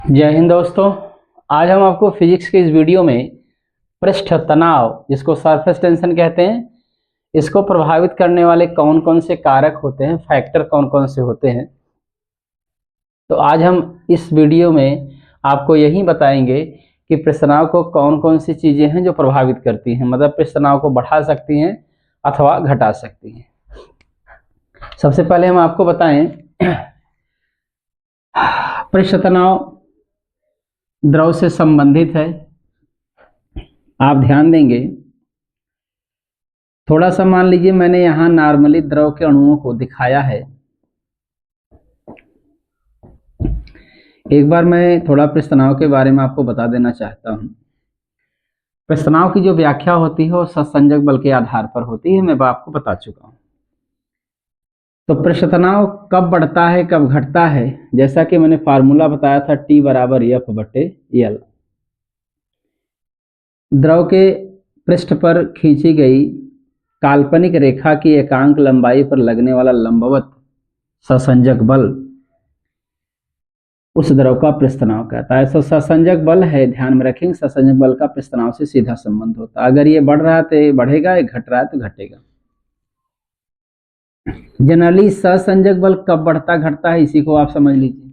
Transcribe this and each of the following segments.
जय हिंद दोस्तों। आज हम आपको फिजिक्स के इस वीडियो में पृष्ठ तनाव, जिसको सरफेस टेंशन कहते हैं, इसको प्रभावित करने वाले कौन कौन से कारक होते हैं, फैक्टर कौन कौन से होते हैं। तो आज हम इस वीडियो में आपको यही बताएंगे कि पृष्ठ तनाव को कौन कौन सी चीज़ें हैं जो प्रभावित करती हैं, मतलब पृष्ठ तनाव को बढ़ा सकती हैं अथवा घटा सकती हैं। सबसे पहले हम आपको बताएं, पृष्ठ तनाव द्रव से संबंधित है। आप ध्यान देंगे, थोड़ा सा मान लीजिए मैंने यहाँ नॉर्मली द्रव के अणुओं को दिखाया है। एक बार मैं थोड़ा पृष्ठ तनाव के बारे में आपको बता देना चाहता हूँ। पृष्ठ तनाव की जो व्याख्या होती है वो सहसंजक बल के आधार पर होती है, मैं आपको बता चुका हूँ। तो पृष्ठ तनाव कब बढ़ता है कब घटता है, जैसा कि मैंने फार्मूला बताया था, T बराबर F/L। द्रव के पृष्ठ पर खींची गई काल्पनिक रेखा की एकांक लंबाई पर लगने वाला लंबवत सहसंजक बल उस द्रव का पृष्ठ तनाव कहता है। तो सहसंजक बल है, ध्यान में रखेंगे, सहसंजक बल का पृष्ठ तनाव से सीधा संबंध होता है। अगर ये बढ़ रहा है तो ये बढ़ेगा, ये घट रहा है तो घटेगा। जनरली सहसंजक बल कब बढ़ता घटता है, इसी को आप समझ लीजिए।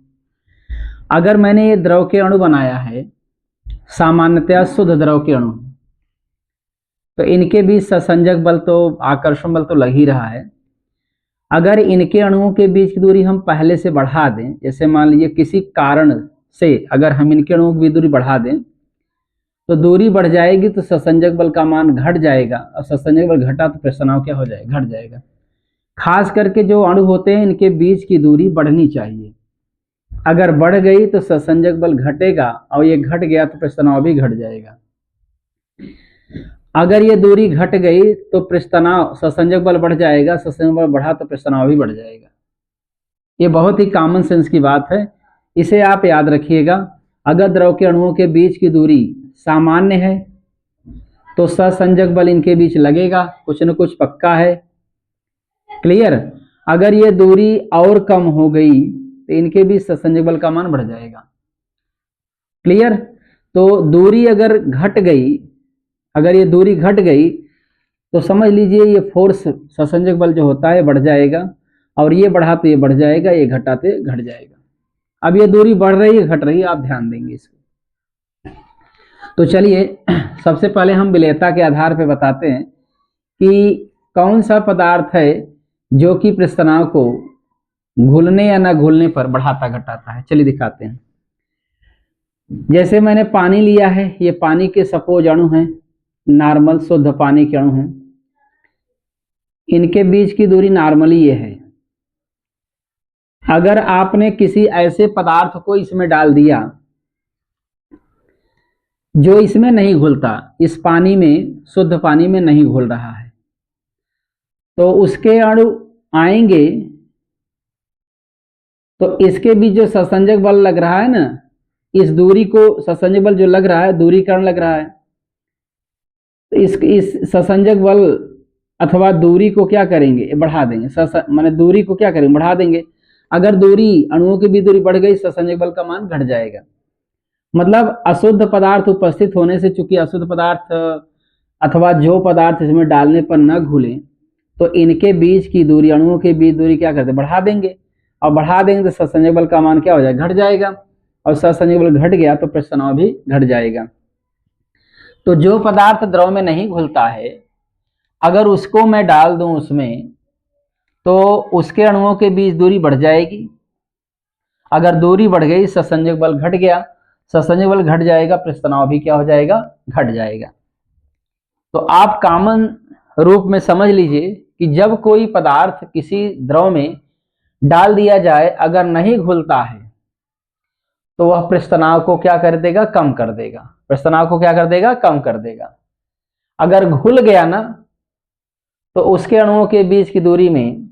अगर मैंने ये द्रव के अणु बनाया है, सामान्यतया शुद्ध द्रव के अणु, तो इनके बीच सहसंजक बल तो, आकर्षण बल तो लग ही रहा है। अगर इनके अणुओं के बीच की दूरी हम पहले से बढ़ा दें, जैसे मान लीजिए किसी कारण से अगर हम इनके अणुओं की दूरी बढ़ा दें तो दूरी बढ़ जाएगी, तो सहसंजक बल का मान घट जाएगा, और सहसंजक बल घटा तो पृष्ठ तनाव क्या हो जाएगा, घट जाएगा। खास करके जो अणु होते हैं इनके बीच की दूरी बढ़नी चाहिए। अगर बढ़ गई तो सहसंजक बल घटेगा, और ये घट गया तो पृष्ठ तनाव भी घट जाएगा। अगर ये दूरी घट गई तो पृष्ठ तनाव, सहसंजक बल बढ़ जाएगा, सहसंजक बल बढ़ा तो पृष्ठ तनाव भी बढ़ जाएगा। ये बहुत ही कॉमन सेंस की बात है, इसे आप याद रखिएगा। अगर द्रव के अणुओं के बीच की दूरी सामान्य है तो सहसंजक बल इनके बीच लगेगा, कुछ न कुछ पक्का है। क्लियर? अगर ये दूरी और कम हो गई तो इनके बीच सहसंजक बल का मान बढ़ जाएगा। क्लियर? तो दूरी अगर घट गई, अगर ये दूरी घट गई तो समझ लीजिए ये फोर्स, सहसंजक बल जो होता है बढ़ जाएगा, और ये बढ़ा तो ये बढ़ जाएगा, ये घटाते घट जाएगा। अब ये दूरी बढ़ रही है घट रही है, आप ध्यान देंगे इसको। तो चलिए सबसे पहले हम विलेयता के आधार पर बताते हैं कि कौन सा पदार्थ है जो कि पृष्ठ तनाव को घुलने या न घुलने पर बढ़ाता घटाता है। चलिए दिखाते हैं। जैसे मैंने पानी लिया है, ये पानी के सपोज अणु हैं, नॉर्मल शुद्ध पानी के अणु हैं, इनके बीच की दूरी नॉर्मली ये है। अगर आपने किसी ऐसे पदार्थ को इसमें डाल दिया जो इसमें नहीं घुलता, इस पानी में, शुद्ध पानी में नहीं घुल रहा है, तो उसके अणु आएंगे, तो इसके बीच जो सहसंजक बल लग रहा है ना, इस दूरी को, सहसंजक बल जो लग रहा है, दूरीकरण लग रहा है, तो इस सहसंजक बल अथवा दूरी को क्या करेंगे, बढ़ा देंगे। माने दूरी को क्या करेंगे, बढ़ा देंगे। अगर दूरी, अणुओं की भी दूरी बढ़ गई, सहसंजक बल का मान घट जाएगा। मतलब अशुद्ध पदार्थ उपस्थित होने से, चूंकि अशुद्ध पदार्थ अथवा जो पदार्थ इसमें डालने पर न घुले, तो इनके बीच की दूरी, अणुओं के बीच दूरी क्या करते, बढ़ा देंगे, और बढ़ा देंगे तो सहसंजक बल का मान क्या हो जाएगा, घट जाएगा, और सहसंजक बल घट गया तो पृष्ठ तनाव भी घट जाएगा। तो जो पदार्थ द्रव में नहीं घुलता है, अगर उसको मैं डाल दूं उसमें, तो उसके अणुओं के बीच दूरी बढ़ जाएगी। अगर दूरी बढ़ गई, सहसंजक बल घट गया, सहसंजक बल घट जाएगा, पृष्ठ तनाव भी क्या हो जाएगा, घट जाएगा। तो आप कॉमन रूप में समझ लीजिए कि जब कोई पदार्थ किसी द्रव में डाल दिया जाए, अगर नहीं घुलता है तो वह पृष्ठ तनाव को क्या कर देगा, कम कर देगा। पृष्ठ तनाव को क्या कर देगा, कम कर देगा। अगर घुल गया ना, तो उसके अणुओं के बीच की दूरी में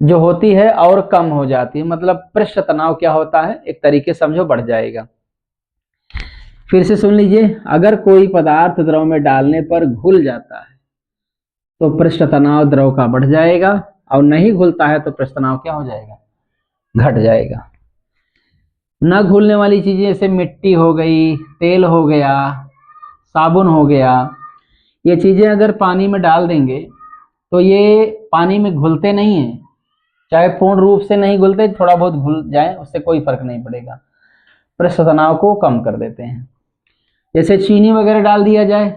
जो होती है और कम हो जाती है, मतलब पृष्ठ तनाव क्या होता है, एक तरीके समझो, बढ़ जाएगा। फिर से सुन लीजिए, अगर कोई पदार्थ द्रव में डालने पर घुल जाता है तो पृष्ठ तनाव द्रव का बढ़ जाएगा, और नहीं घुलता है तो पृष्ठ तनाव क्या हो जाएगा, घट जाएगा। न घुलने वाली चीजें जैसे मिट्टी हो गई, तेल हो गया, साबुन हो गया, ये चीजें अगर पानी में डाल देंगे तो ये पानी में घुलते नहीं हैं। चाहे पूर्ण रूप से नहीं घुलते, थोड़ा बहुत घुल जाए उससे कोई फर्क नहीं पड़ेगा, पृष्ठ तनाव को कम कर देते हैं। जैसे चीनी वगैरह डाल दिया जाए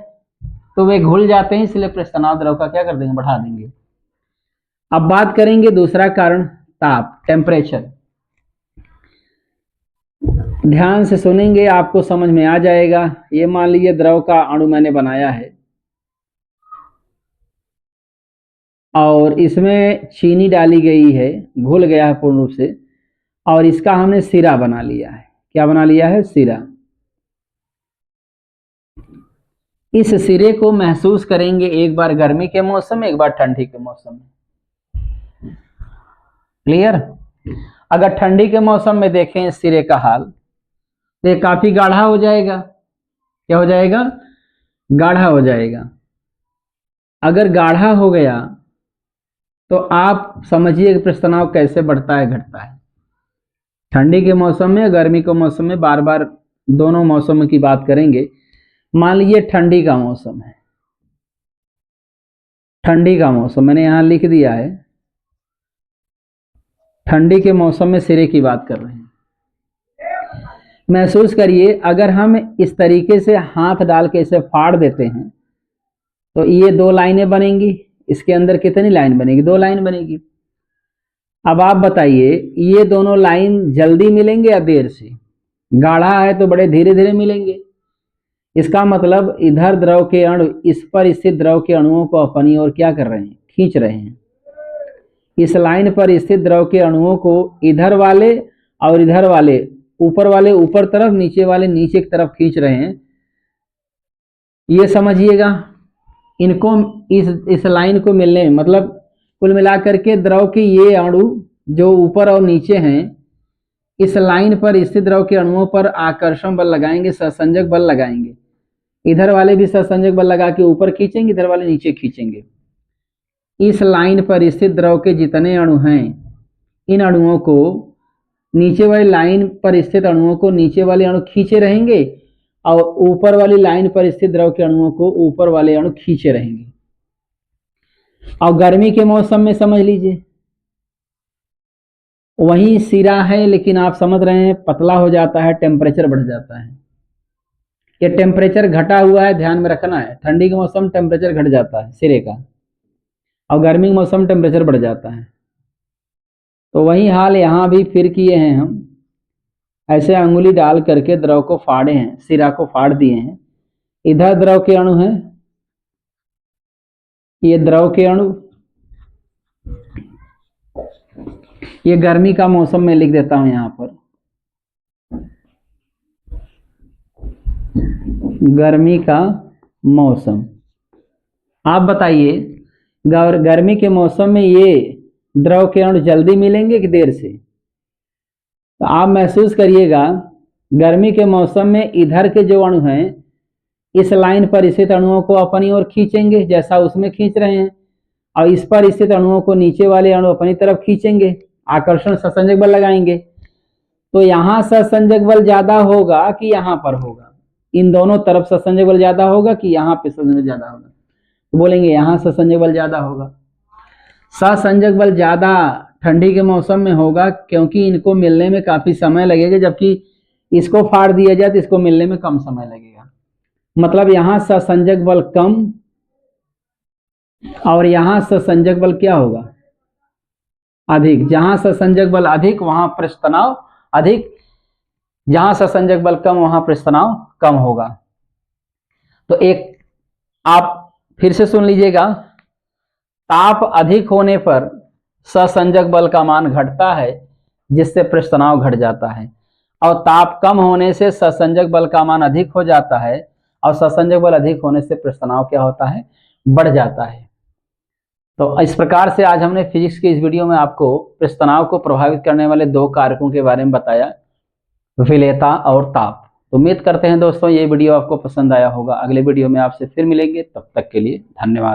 तो वे घुल जाते हैं, इसलिए पृष्ठ तनाव द्रव का क्या कर देंगे, बढ़ा देंगे। अब बात करेंगे दूसरा कारण, ताप, टेम्परेचर। ध्यान से सुनेंगे, आपको समझ में आ जाएगा। ये मान लीजिए द्रव का अणु मैंने बनाया है और इसमें चीनी डाली गई है, घुल गया है पूर्ण रूप से, और इसका हमने सिरा बना लिया है। क्या बना लिया है, सिरा। इस सिरे को महसूस करेंगे एक बार गर्मी के मौसम में, एक बार ठंडी के मौसम में। क्लियर? अगर ठंडी के मौसम में देखें इस सिरे का हाल तो ये काफी गाढ़ा हो जाएगा। क्या हो जाएगा, गाढ़ा हो जाएगा। अगर गाढ़ा हो गया तो आप समझिए कि पृष्ठ तनाव कैसे बढ़ता है, घटता है। ठंडी के मौसम में, गर्मी के मौसम में, बार बार दोनों मौसम की बात करेंगे। मान लीजिए ठंडी का मौसम है, ठंडी का मौसम मैंने यहां लिख दिया है, ठंडी के मौसम में सिरे की बात कर रहे हैं। महसूस करिए, अगर हम इस तरीके से हाथ डाल के इसे फाड़ देते हैं तो ये 2 लाइनें बनेंगी। इसके अंदर कितनी लाइन बनेगी, 2 लाइन बनेगी। अब आप बताइए, ये दोनों लाइन जल्दी मिलेंगे या देर से? गाढ़ा है तो बड़े धीरे धीरे मिलेंगे। इसका मतलब इधर द्रव के अणु इस पर स्थित द्रव के अणुओं को अपनी ओर क्या कर रहे हैं, खींच रहे हैं। इस लाइन पर स्थित द्रव के अणुओं को इधर वाले और इधर वाले, ऊपर वाले ऊपर तरफ, नीचे वाले नीचे की तरफ खींच रहे हैं। ये समझिएगा। इनको इस लाइन को मिलने में, मतलब कुल मिलाकर के द्रव के ये अणु जो ऊपर और नीचे हैं, इस लाइन पर स्थित द्रव के अणुओं पर आकर्षण बल लगाएंगे, सहसंजक बल लगाएंगे। इधर वाले भी सहसंजक बल लगा के ऊपर खींचेंगे, इधर वाले नीचे खींचेंगे। इस लाइन पर स्थित द्रव के जितने अणु हैं, इन अणुओं को, नीचे वाली लाइन पर स्थित अणुओं को नीचे वाले अणु खींचे रहेंगे और ऊपर वाली लाइन पर स्थित द्रव के अणुओं को ऊपर वाले अणु खींचे रहेंगे। और गर्मी के मौसम में समझ लीजिए, वही सिरा है लेकिन आप समझ रहे हैं पतला हो जाता है, टेम्परेचर बढ़ जाता है। ये टेम्परेचर घटा हुआ है, ध्यान में रखना है। ठंडी के मौसम टेम्परेचर घट जाता है सिरे का, और गर्मी के मौसम टेम्परेचर बढ़ जाता है। तो वही हाल यहाँ भी फिर किए हैं हम। ऐसे अंगुली डाल करके द्रव को फाड़े हैं, सिरा को फाड़ दिए हैं। इधर द्रव के अणु हैं, ये द्रव के अणु, ये गर्मी का मौसम में लिख देता हूं यहां पर, गर्मी का मौसम। आप बताइए, गर्मी के मौसम में ये द्रव के अणु जल्दी मिलेंगे कि देर से? तो आप महसूस करिएगा, गर्मी के मौसम में इधर के जो अणु हैं, इस लाइन पर स्थित अणुओं को अपनी ओर खींचेंगे जैसा उसमें खींच रहे हैं, और इस पर स्थित अणुओं को नीचे वाले अणु अपनी तरफ खींचेंगे, आकर्षण सहसंजक बल लगाएंगे। तो यहां सहसंजक बल ज्यादा होगा कि यहां पर होगा? इन दोनों तरफ सहसंजक बल ज्यादा होगा कि यहां पे सहसंजक बल ज्यादा होगा? तो बोलेंगे यहां सहसंजक बल ज्यादा होगा। सहसंजक बल ज्यादा ठंडी के मौसम में होगा क्योंकि इनको मिलने में काफी समय लगेगा, जबकि इसको फाड़ दिया जाए तो इसको मिलने में कम समय लगेगा। मतलब यहां सहसंजक बल कम और यहां सहसंजक बल क्या होगा, अधिक। जहां सहसंजक बल अधिक वहां पृष्ठ तनाव अधिक, जहां सहसंजक बल कम वहां पृष्ठ तनाव कम होगा। तो एक आप फिर से सुन लीजिएगा, ताप अधिक होने पर सहसंजक बल का मान घटता है जिससे पृष्ठ तनाव घट जाता है, और ताप कम होने से सहसंजक बल का मान अधिक हो जाता है, और सहसंजक बल अधिक होने से पृष्ठ तनाव क्या होता है, बढ़ जाता है। तो इस प्रकार से आज हमने फिजिक्स के इस वीडियो में आपको पृष्ठ तनाव को प्रभावित करने वाले 2 कारकों के बारे में बताया, विलेयता और ताप। तो उम्मीद करते हैं दोस्तों ये वीडियो आपको पसंद आया होगा। अगले वीडियो में आपसे फिर मिलेंगे, तब तक के लिए धन्यवाद।